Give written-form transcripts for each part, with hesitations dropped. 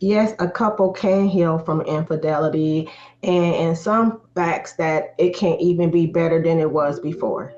Yes, a couple can heal from infidelity, and some facts that it can even be better than it was before.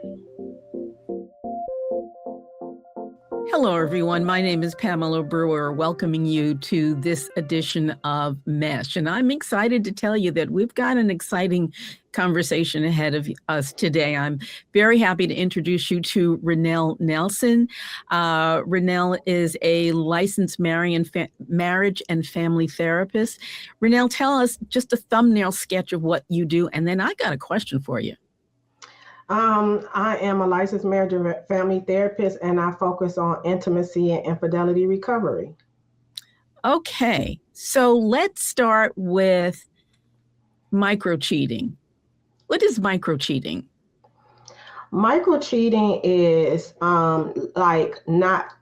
Hello, everyone. My name is Pamela Brewer, welcoming you to this edition of M.E.S.H. And I'm excited to tell you that we've got an exciting conversation ahead of us today. I'm very happy to introduce you to Renelle Nelson. Renelle is a licensed marriage and family therapist. Renelle, tell us just a thumbnail sketch of what you do, and then I got a question for you. I am a licensed marriage and family therapist, and I focus on intimacy and infidelity recovery. Okay, so let's start with micro cheating. What is micro cheating? Micro cheating is like not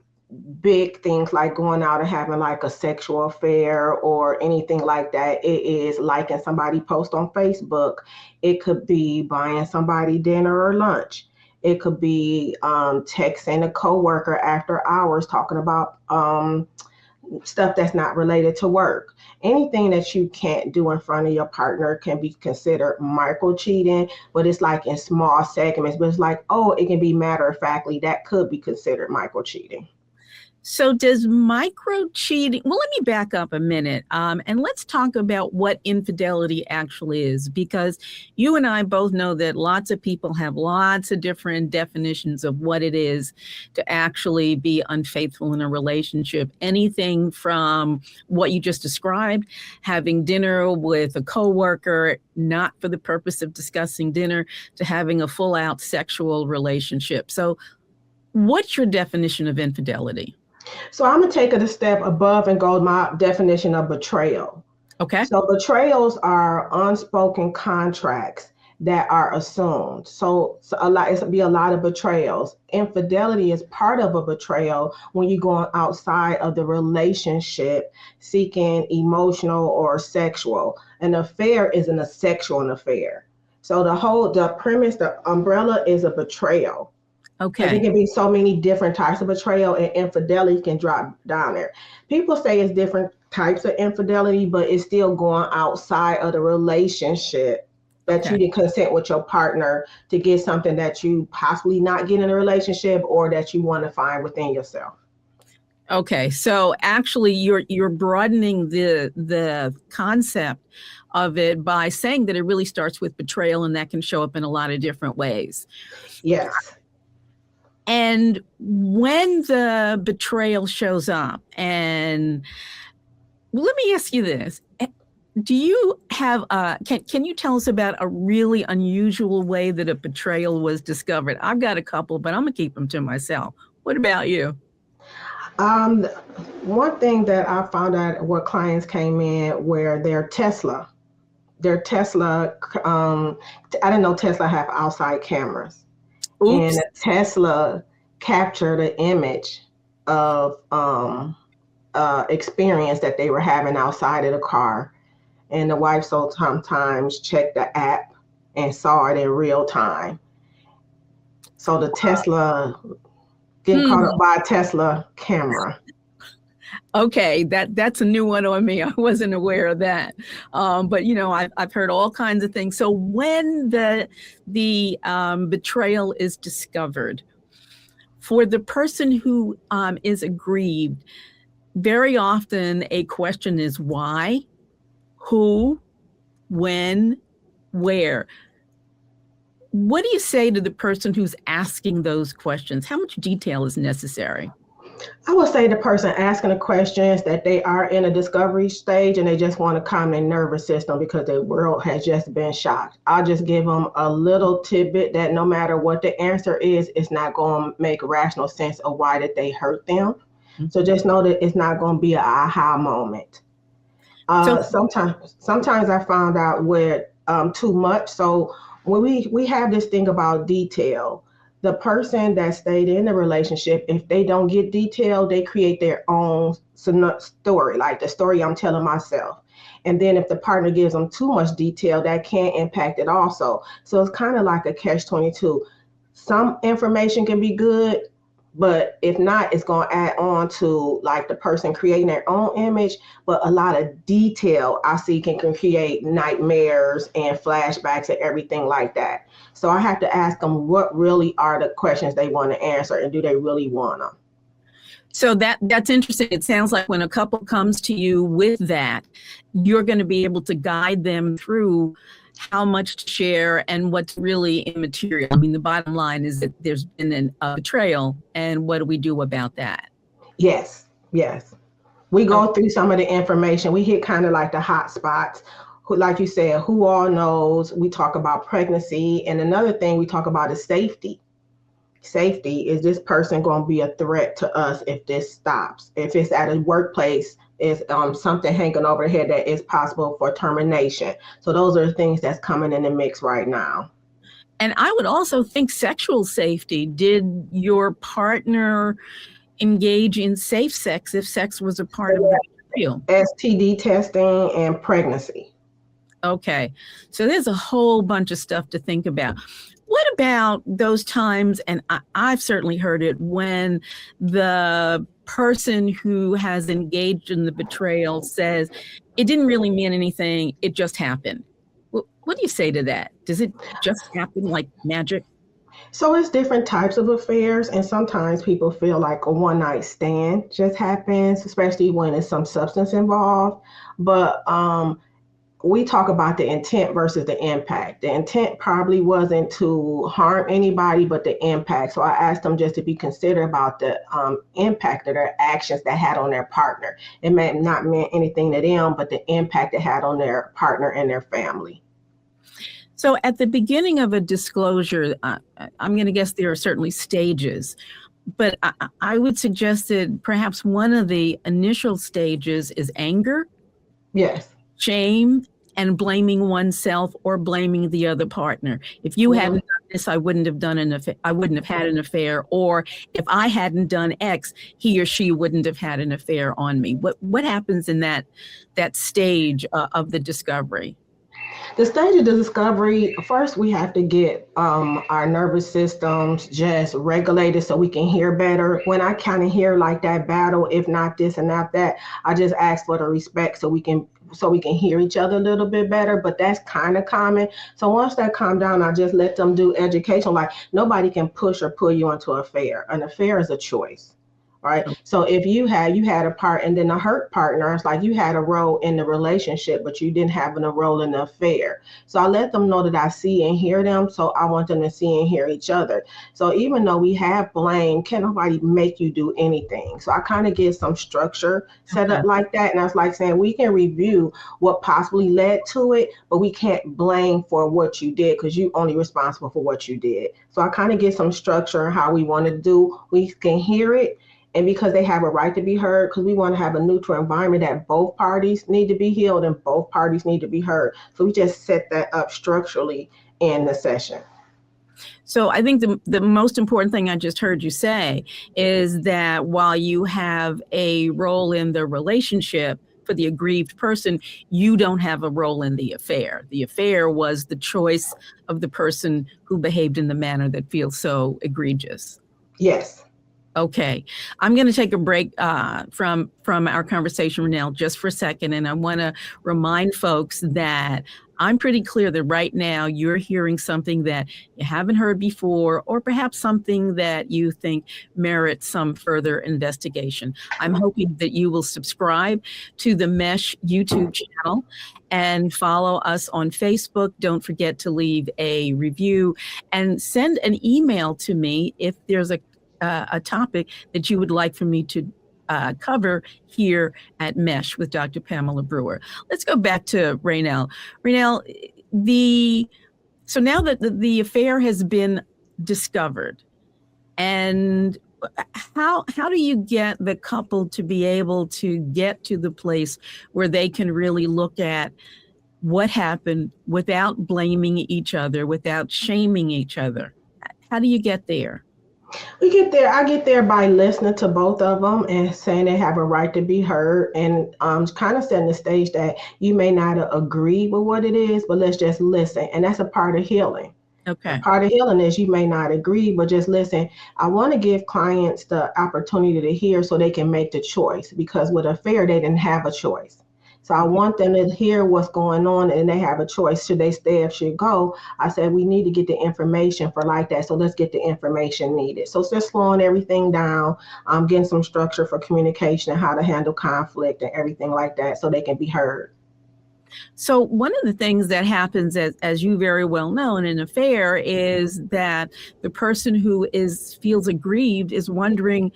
big things like going out and having like a sexual affair or anything like that. It is liking somebody post on Facebook. It could be buying somebody dinner or lunch. It could be texting a coworker after hours talking about stuff that's not related to work. Anything that you can't do in front of your partner can be considered micro cheating, but it's like in small segments. But it's like, oh, it can be matter of factly that could be considered micro cheating. So does micro cheating, well, let me back up a minute and let's talk about what infidelity actually is, because you and I both know that lots of people have lots of different definitions of what it is to actually be unfaithful in a relationship. Anything from what you just described, having dinner with a coworker, not for the purpose of discussing dinner, to having a full out sexual relationship. So what's your definition of infidelity? So I'm gonna take it a step above and go my definition of betrayal. Okay. So betrayals are unspoken contracts that are assumed. So a lot, it's be a lot of betrayals. Infidelity is part of a betrayal when you're going outside of the relationship, seeking emotional or sexual. An affair isn't a sexual affair. So the premise, the umbrella is a betrayal. Because it Okay. can be so many different types of betrayal, and infidelity can drop down there. People say it's different types of infidelity, but it's still going outside of the relationship, that you Okay. didn't consent with your partner to get something that you possibly not get in a relationship or that you want to find within yourself. Okay. So actually you're broadening the concept of it by saying that it really starts with betrayal, and that can show up in a lot of different ways. Yes. And when the betrayal shows up, and let me ask you this. Do you have can you tell us about a really unusual way that a betrayal was discovered? I've got a couple, but I'm gonna keep them to myself. What about you? Um, One thing that I found out where clients came in where their Tesla, I didn't know Tesla have outside cameras, and Oops. Tesla captured an image of experience that they were having outside of the car, and the wife so sometimes checked the app and saw it in real time. So the Tesla getting caught up Hmm. by a Tesla camera. Okay, that's a new one on me. I wasn't aware of that, but I've heard all kinds of things. So when the betrayal is discovered, for the person who is aggrieved, very often a question is why, who, when, where. What do you say to the person who's asking those questions? How much detail is necessary? I would say the person asking the questions that they are in a discovery stage and they just want to calm their nervous system because their world has just been shocked. I'll just give them a little tidbit that no matter what the answer is, it's not going to make rational sense of why did they hurt them. So Mhm. just know that it's not going to be an aha moment. So, Sometimes I found out where too much. So when we have this thing about detail, the person that stayed in the relationship, if they don't get detail, they create their own story, like the story I'm telling myself. And then if the partner gives them too much detail, that can impact it also. So it's kind of like a catch 22. Some information can be good, But if not, it's going to add on to like the person creating their own image. But a lot of detail I see can create nightmares and flashbacks and everything like that. So I have to ask them what really are the questions they want to answer, and do they really want them. So that's interesting. It sounds like when a couple comes to you with that, you're going to be able to guide them through how much to share and what's really immaterial. I mean, the bottom line is that there's been a betrayal, and what do we do about that? Yes, yes. We Oh, go through some of the information. We hit kind of like the hot spots. Who, like you said, who all knows? We talk about pregnancy, and another thing we talk about is safety. Safety, is this person going to be a threat to us if this stops? If it's at a workplace, is something hanging overhead that is possible for termination? So those are the things that's coming in the mix right now. and I would also think sexual safety. Did your partner engage in safe sex if sex was a part of the betrayal? STD testing and pregnancy. Okay. So there's a whole bunch of stuff to think about. What about those times, and I've certainly heard it, when the person who has engaged in the betrayal says, it didn't really mean anything, it just happened. What do you say to that? Does it just happen like magic? So it's different types of affairs, and sometimes people feel like a one night stand just happens, especially when there's some substance involved. But we talk about the intent versus the impact. The intent probably wasn't to harm anybody, but the impact. So I asked them just to be considerate about the impact of their actions that had on their partner. It may not mean anything to them, but the impact it had on their partner and their family. So at the beginning of a disclosure, I'm going to guess there are certainly stages, but I would suggest that perhaps one of the initial stages is anger, Yes. shame, and blaming oneself or blaming the other partner. If you hadn't done this, I wouldn't have done I wouldn't have had an affair. Or if I hadn't done X, he or she wouldn't have had an affair on me. What happens in that stage of the discovery? The stage of the discovery, first we have to get our nervous systems just regulated so we can hear better. When I kind of hear like that battle, if not this and not that, I just ask for the respect so we can hear each other a little bit better. But that's kind of common. So once that calm down, I just let them do education. Like nobody can push or pull you into an affair. An affair is a choice. Right. So if you had a part, and then the hurt partner, it's like you had a role in the relationship, but you didn't have a role in the affair. So I let them know that I see and hear them. So I want them to see and hear each other. So even though we have blame, can nobody make you do anything? So I kind of get some structure set up like that. And I was like saying, we can review what possibly led to it, but we can't blame for what you did because you only responsible for what you did. So I kind of get some structure how we want to do. We can hear it. And because they have a right to be heard, because we want to have a neutral environment that both parties need to be healed and both parties need to be heard. So we just set that up structurally in the session. So I think the most important thing I just heard you say is that while you have a role in the relationship for the aggrieved person, you don't have a role in the affair. The affair was the choice of the person who behaved in the manner that feels so egregious. Yes. Okay, I'm going to take a break from our conversation, Renelle, just for a second. And I want to remind folks that I'm pretty clear that right now you're hearing something that you haven't heard before, or perhaps something that you think merits some further investigation. I'm hoping that you will subscribe to the M.E.S.H YouTube channel and follow us on Facebook. Don't forget to leave a review and send an email to me if there's a topic that you would like for me to cover here at M.E.S.H with Dr. Pamela Brewer. Let's go back to Renelle. Renelle, so now that the affair has been discovered, and how do you get the couple to be able to get to the place where they can really look at what happened without blaming each other, without shaming each other? How do you get there? I get there by listening to both of them and saying they have a right to be heard, and kind of setting the stage that you may not agree with what it is, but let's just listen. And that's a part of healing. Okay. Part of healing is you may not agree, but just listen. I want to give clients the opportunity to hear so they can make the choice, because with affair, they didn't have a choice. So I Okay. want them to hear what's going on and they have a choice. Should they stay or should go? I said, we need to get the information for like that. So let's get the information needed. So it's just slowing everything down, getting some structure for communication and how to handle conflict and everything like that so they can be heard. So one of the things that happens, as you very well know, in an affair is that the person who feels aggrieved is wondering,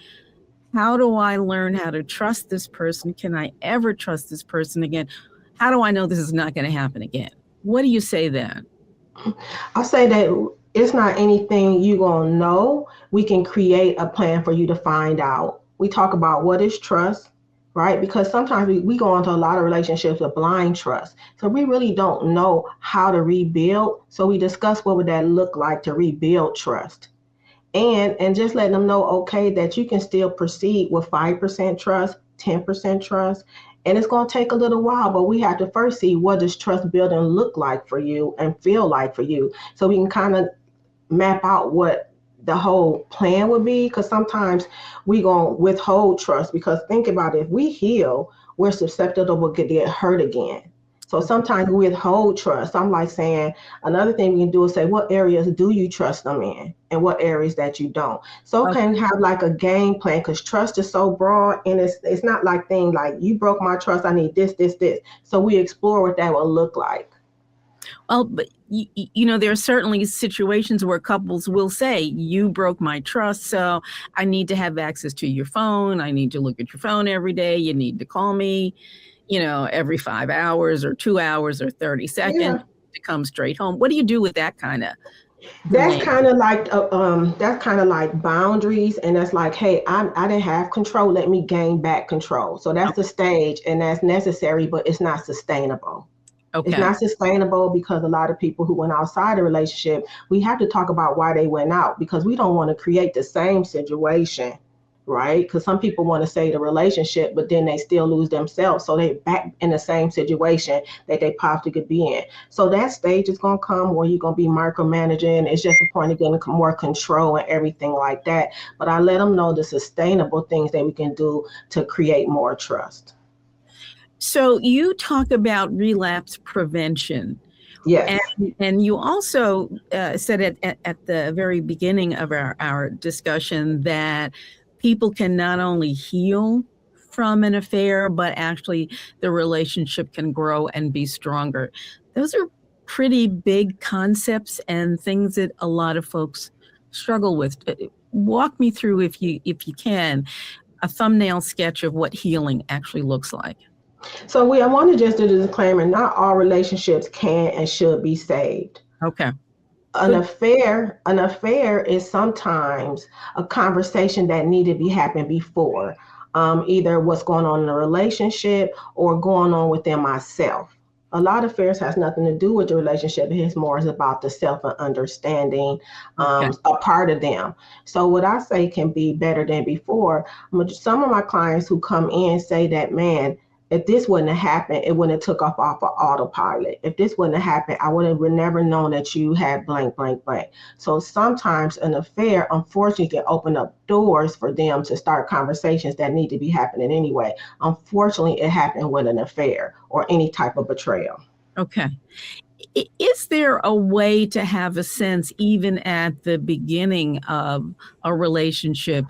how do I learn how to trust this person? Can I ever trust this person again? How do I know this is not going to happen again? What do you say then? I say that it's not anything you gonna know. We can create a plan for you to find out. We talk about what is trust, right? Because sometimes we go into a lot of relationships with blind trust. So we really don't know how to rebuild. So we discuss what would that look like to rebuild trust. And just letting them know, okay, that you can still proceed with 5% trust, 10% trust. And it's going to take a little while, but we have to first see what does trust building look like for you and feel like for you, so we can kind of map out what the whole plan would be. Because sometimes we gonna withhold trust, because think about it, if we heal, we're susceptible to get hurt again. So Okay. sometimes we withhold trust. I'm like saying, another thing we can do is say, what areas do you trust them in and what areas that you don't. So Okay. can have like a game plan, because trust is so broad, and it's not like thing like you broke my trust, I need this. So we explore what that will look like. Well, but you know, there are certainly situations where couples will say, you broke my trust, so I need to have access to your phone. I need to look at your phone every day. You need to call me, every 5 hours or 2 hours or 30 seconds Yeah. to come straight home. What do you do with that kind of That's demand? kind of like that's kind of like boundaries, and that's like, hey, I didn't have control, let me gain back control. So that's the Okay. stage, and that's necessary, but it's not sustainable. It's Okay. not sustainable, because a lot of people who went outside the relationship, we have to talk about why they went out, because we don't want to create the same situation, right? Because some people want to say the relationship, but then they still lose themselves. So they back in the same situation that they possibly could be in. So that stage is going to come where you're going to be micromanaging. It's just a point of getting more control and everything like that. But I let them know the sustainable things that we can do to create more trust. So you talk about relapse prevention. And, Yes. and you also said at the very beginning of our discussion that people can not only heal from an affair, but actually the relationship can grow and be stronger. Those are pretty big concepts and things that a lot of folks struggle with. Walk me through, if you can, a thumbnail sketch of what healing actually looks like. So I want to just do the disclaimer, not all relationships can and should be saved. Okay. An Good. affair is sometimes a conversation that needed to be happened before, either what's going on in a relationship or going on within myself. A lot of affairs has nothing to do with the relationship. It's more is about the self and understanding Okay. a part of them. So what I say can be better than before. Some of my clients who come in say that, man, if this wouldn't have happened, it wouldn't have took off of autopilot. If this wouldn't have happened, I would have never known that you had blank, blank, blank. So sometimes an affair, unfortunately, can open up doors for them to start conversations that need to be happening anyway. Unfortunately, it happened with an affair or any type of betrayal. Okay. Is there a way to have a sense, even at the beginning of a relationship,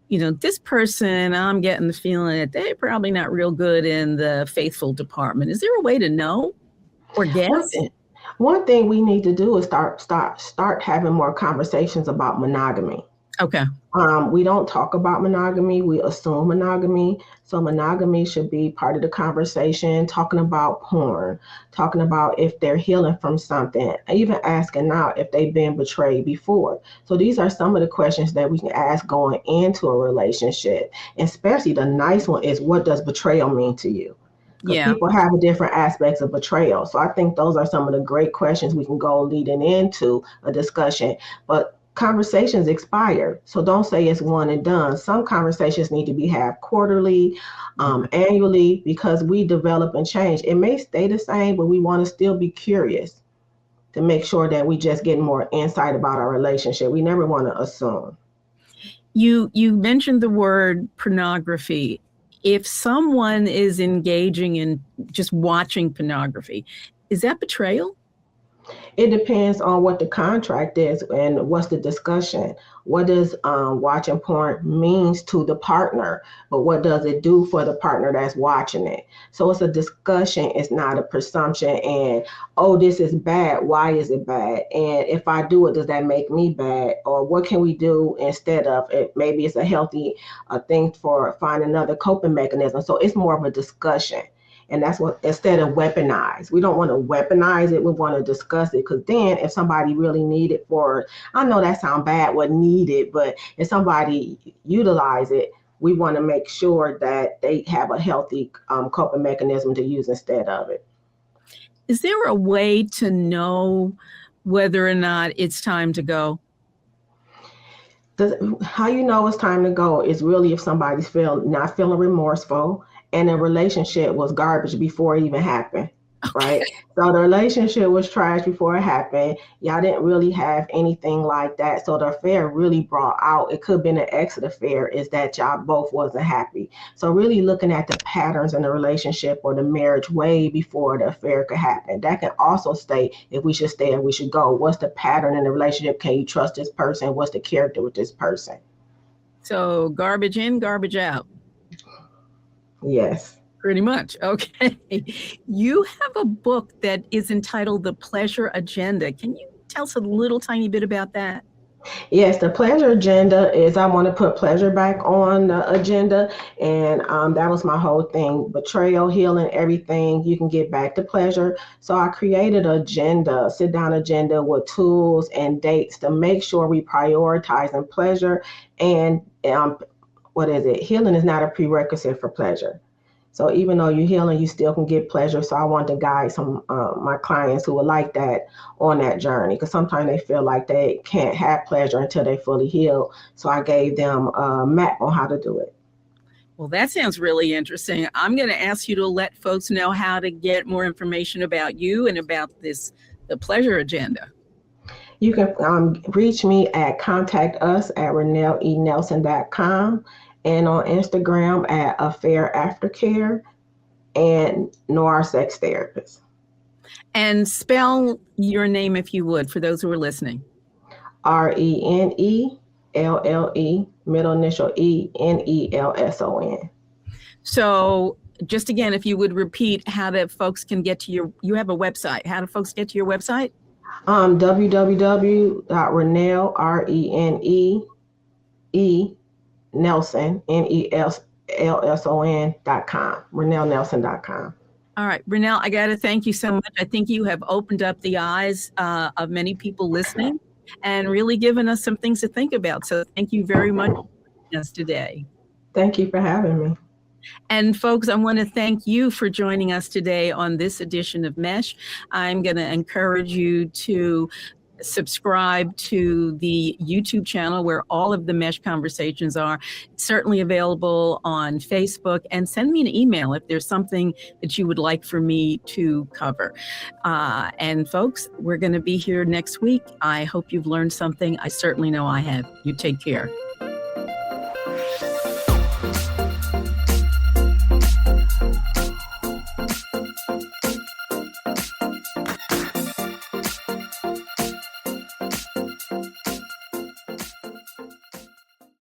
this person, I'm getting the feeling that they're probably not real good in the faithful department. Is there a way to know or One guess? thing, one thing we need to do is start having more conversations about monogamy. Okay. We don't talk about monogamy. We assume monogamy. So monogamy should be part of the conversation, talking about porn, talking about if they're healing from something, even asking out if they've been betrayed before. So these are some of the questions that we can ask going into a relationship. And especially the nice one is, what does betrayal mean to you? Because Yeah. people have different aspects of betrayal. So I think those are some of the great questions we can go leading into a discussion. But conversations expire. So don't say it's one and done. Some conversations need to be had quarterly, Okay. annually, because we develop and change. It may stay the same, but we want to still be curious. to make sure that we just get more insight about our relationship. We never want to assume. You mentioned the word pornography. If someone is engaging in just watching pornography, is that betrayal? It depends on what the contract is and what's the discussion. What does watching porn means to the partner, but what does it do for the partner that's watching it? So it's a discussion. It's not a presumption. And oh, this is bad. Why is it bad? And if I do it, does that make me bad? Or what can we do instead of it? Maybe it's a healthy thing for find another coping mechanism. So it's more of a discussion. And that's what, instead of weaponize, we don't want to weaponize it. We want to discuss it, because then if somebody really need it for, I know that sounds bad, what needed, but if somebody utilize it, we want to make sure that they have a healthy coping mechanism to use instead of it. Is there a way to know whether or not it's time to go? How you know it's time to go is really if somebody's not feeling remorseful, and the relationship was garbage before it even happened, right? So the relationship was trash before it happened. Y'all didn't really have anything like that. So the affair really brought out, it could have been an exit affair, is that y'all both wasn't happy. So really looking at the patterns in the relationship or the marriage way before the affair could happen. That can also state if we should stay or we should go. What's the pattern in the relationship? Can you trust this person? What's the character with this person? So garbage in, garbage out. Yes. Pretty much. Okay. You have a book that is entitled The Pleasure Agenda. Can you tell us a little tiny bit about that? Yes, the pleasure agenda is I want to put pleasure back on the agenda. And that was my whole thing. Betrayal, healing, everything. You can get back to pleasure. So I created an agenda, sit down agenda with tools and dates to make sure we prioritize in pleasure. And healing is not a prerequisite for pleasure. So even though you're healing, you still can get pleasure. So I want to guide some my clients who would like that on that journey, because sometimes they feel like they can't have pleasure until they fully heal. So I gave them a map on how to do it. Well, that sounds really interesting. I'm going to ask you to let folks know how to get more information about you and about the pleasure agenda. You can reach me at contact us at RenelleENelson.com, and on Instagram at Affair Aftercare and Noir Sex Therapist. And spell your name, if you would, for those who are listening. RENELLE, middle initial ENELSON. So just again, if you would repeat how the folks can get to you have a website. How do folks get to your website? www.Renelle, RENEE Nelson, NELSON.com, RenelleNelson.com. All right, Renelle, I got to thank you so much. I think you have opened up the eyes of many people listening and really given us some things to think about. So thank you very much for joining us today. Thank you for having me. And folks, I want to thank you for joining us today on this edition of M.E.S.H. I'm going to encourage you to subscribe to the YouTube channel where all of the M.E.S.H. conversations are. It's certainly available on Facebook, and send me an email if there's something that you would like for me to cover. And folks, we're going to be here next week. I hope you've learned something. I certainly know I have. You take care.